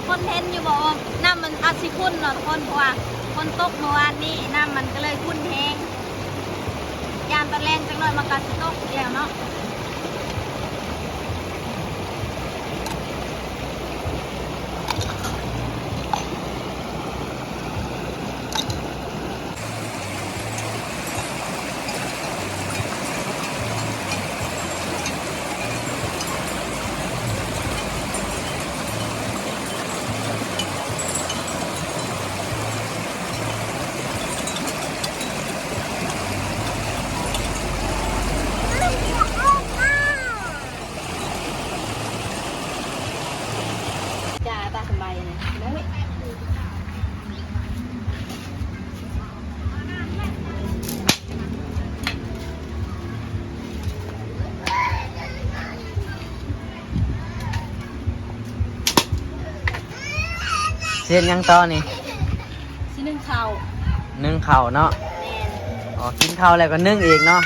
คนเห็นอยู่บอกว่าน้ำมันอาจสิขุ่นเนาะทุกคนเพราะว่าคนตกเมื่อวานนี้น้ำมันก็เลยขุ่นแห้งยามตอนแรงจังหน่อยมันก็สิตกแล้วเนาะเส้นยังต่อนี่สินึ่งข้าวนึ่งข้าวเนาะอ๋อกินข้าวแล้วก็นึ่งอีกเนาะ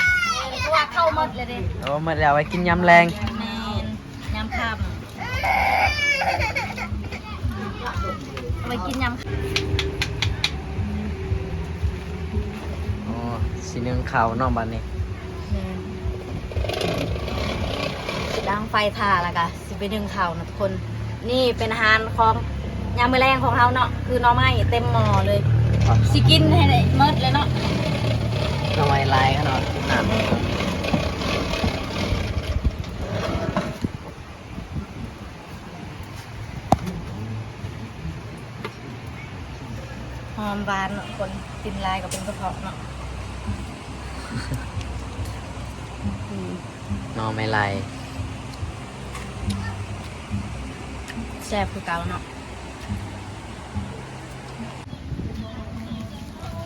เพราะว่าข้าวหมดเลยเด้โอ้หมดแล้วไว้กินยำแรงแม่นยำค่ำเอาไปกินยำอ๋อสินึ่งข้าวเนาะบัดนี้ดังไฟถ่าแล้วก็สิไปนึ่งข้าวนะทุกคนนี่เป็นอาหารของยามมื้อแรงของเราเนาะคือหน่อไม้เต็มหม้อเลยสิกินให้ได้หมดเลยเนาะหน่อไม้ลายขนาดน้หอมหวานเนาะคนกินลายก็เป็นกระเพาะเนาะหน่อไม้ลายแซ่บคือเก่าเนาะ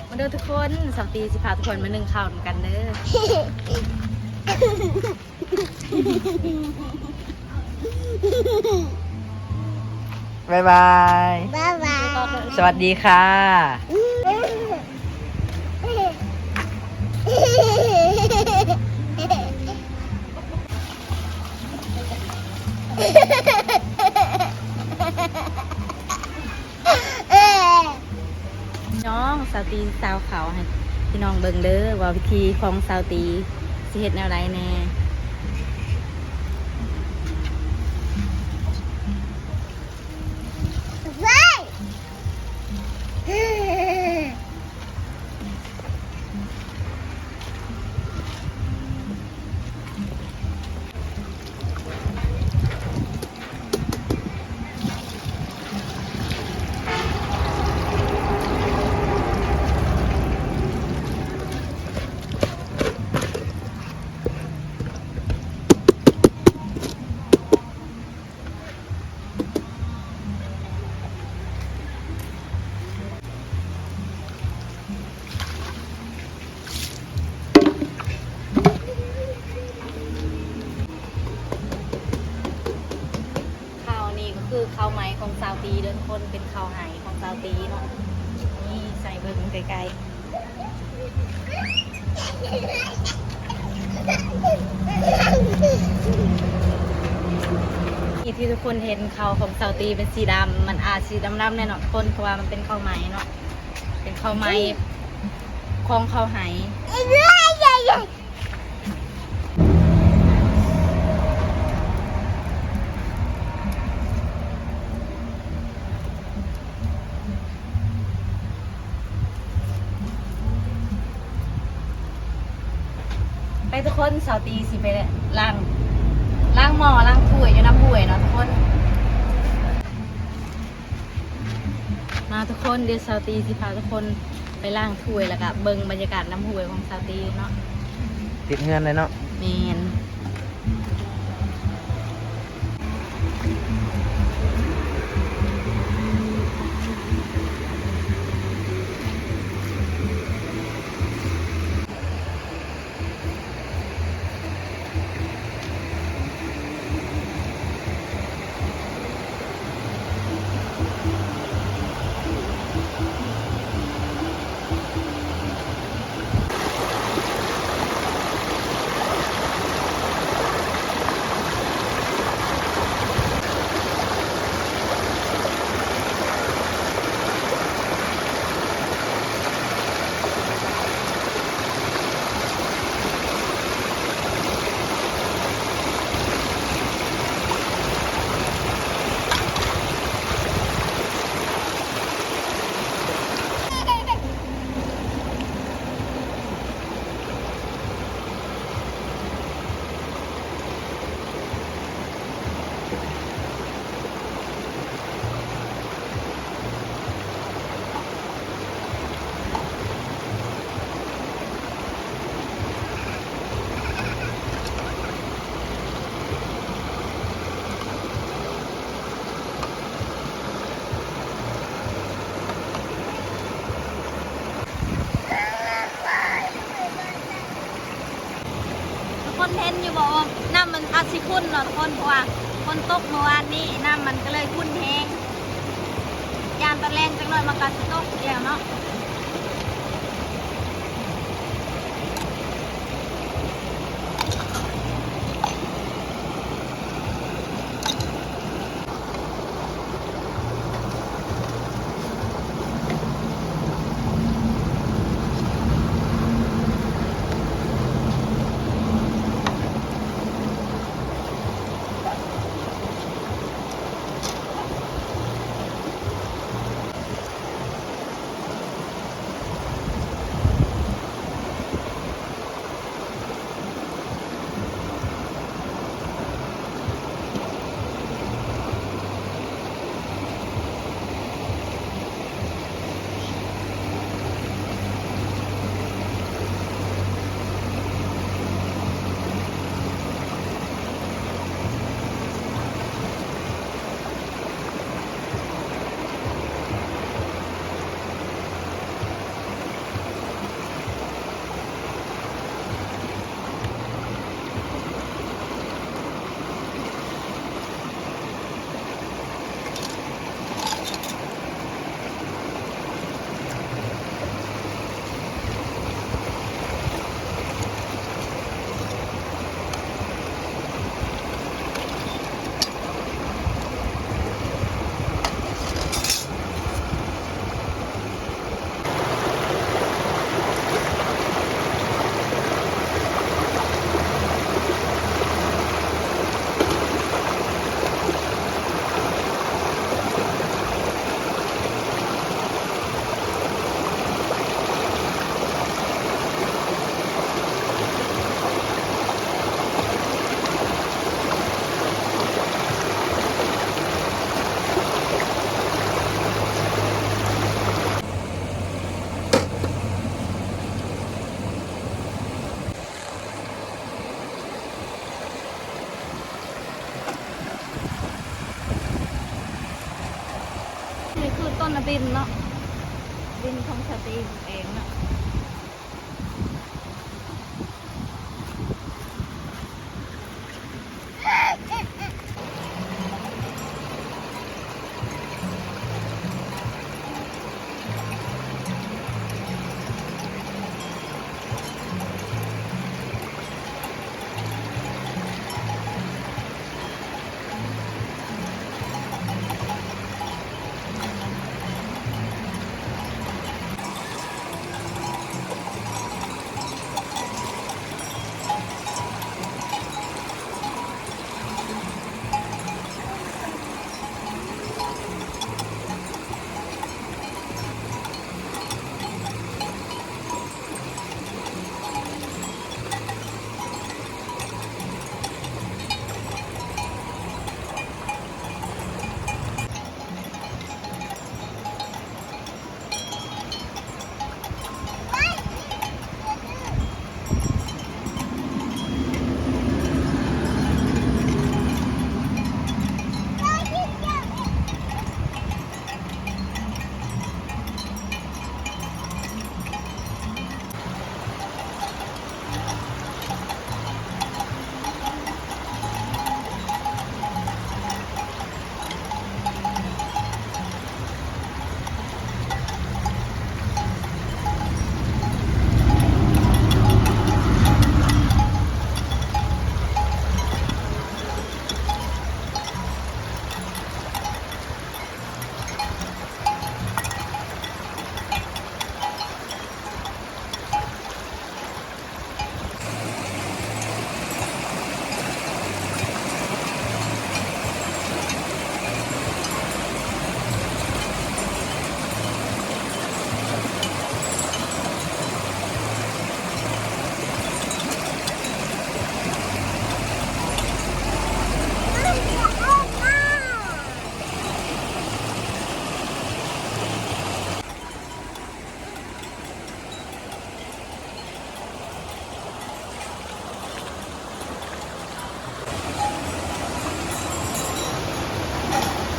มาดูทุกคนสาวตีสิพาทุกคนมานึ่งข้าวกันเด้อบ๊ายบายสวัสดีค่ะน้องสาวตีสาวเขาให้พี่น้องเบิ่งเด้อว่าวิธีของสาวตีสิเฮ็ดแนวใดแน่คือข้าวไหมของซาวตีเดินคนเป็นข้าวไหของซาวตีเนาะนี่ใส่เบิ่งไกลๆที่ทุกคนเห็นข้าวของซาวตีเป็นสีดำมันอาจสีดำๆแน่นอนคนเพราะว่ามันเป็นข้าวไหมเนาะเป็นข้าวไหมของข้าวไหไปทุกคนสาวตีสิไปล้างหม้อล้างถ้วยอยู่น้ำถ้วยเนาะทุกคนมาทุกคนเดี๋ยวสาวตีสิพาทุกคนไปล้างถ้วยแล้วก็เบิ่งบรรยากาศน้ำถ้วยของสาวตีเนาะติดเงินเลยเนาะแมน ขุ่นเนาะทุกคนเพราะว่าฝนตกเมื่อวานนี้น้ำมันก็เลยขุ่นแห้งยามตะแรงจังหน่อยมันก็สิตกเดียวเนาะนี่คือต้นดินเนาะดินของสตรีเองเนาะ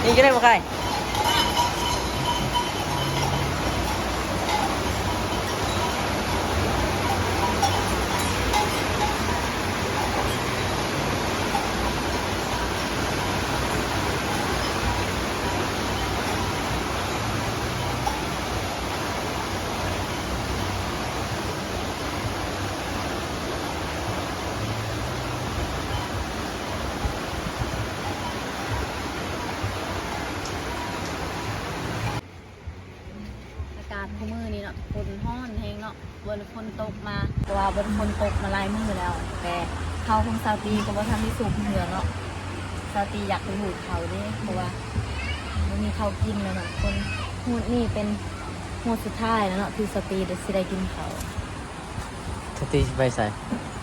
นี่จะได้บ่ใคร ศคู่มือนี่เนาะฝนฮ้อนแฮงเนาะบนฝนตกมาเพราะว่าบนฝนตกมาหลายมื้อแล้วแต่เขาของซาตีก็บ่ทันได้สูบเหงื่อเนาะซาตีอยากไปหูดเขาเด้เพราะว่ามันมีเขาวกินแล้วเนาะคนหูดนี่เป็นหูดสุดท้ายแล้วเนาะที่ซาตีสิได้กินเขาว สติไปใส่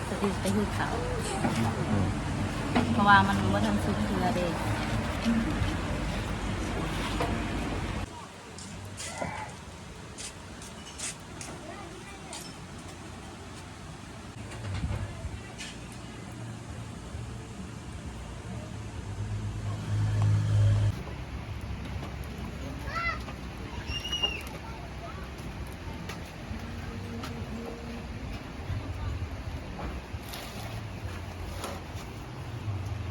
ซาตีไปหูดเขาวเพราะว่ามันบ่ทันสุกเทื่อเด้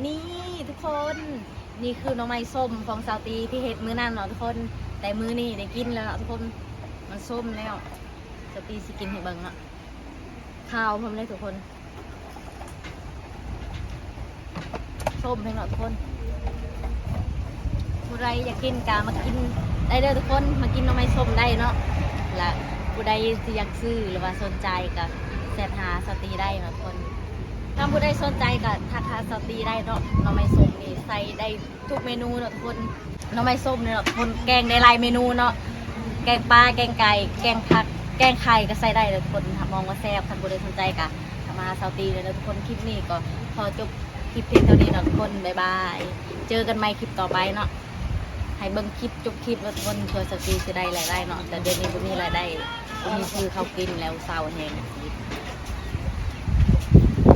นี่ทุกคนนี่คือหน้องไม้ส้มของซาตีที่เฮ็ดมื้อนั้นเนาะทุกคนแต่มื้อนี้ได้กินแล้วเนาะทุกคนมันส้มแล้วซาตีสิกินให้เบิ่งเนาะข้าวพร้อมเลยทุกคนส้มให้เนาะทุกคนผู้ใดอยากกินกามากินได้เด้อทุกคนมากินหน้องไม้ส้มได้เนาะและผู้ใดที่อยากซื้อหรือว่าสนใจก็แชทหาซาตีได้เนาะทุกคนถ้าผู้ใดสนใจก็ทักหาซาตีได้เนาะหน้องไม้ส้มนี่ใส่ได้ทุกเมนูเนาะทุกคนหน้องไม้ส้มเนี่ยเนาะทุกคนแกงได้หลายเมนูเนาะแกงปลาแกงไก่แกงผักแกงไข่ก็ใส่ได้เลยทุกคนถ้ามองว่าแซ่บถ้าผู้ใดสนใจก็มาซาตีเลยนะทุกคนคลิปนี้ก็พอจบคลิปเพียงเท่านี้เนาะทุกคนบ๊ายบายเจอกันใหม่คลิปต่อไปเนาะให้เบิ่งคลิปจบคลิปแล้วทุกคนเพื่อซาตีจะได้รายได้เนาะแต่เดือนนี้บ่มีรายได้บ่มีซื้อเขาวกินแล้วเศร้าแฮง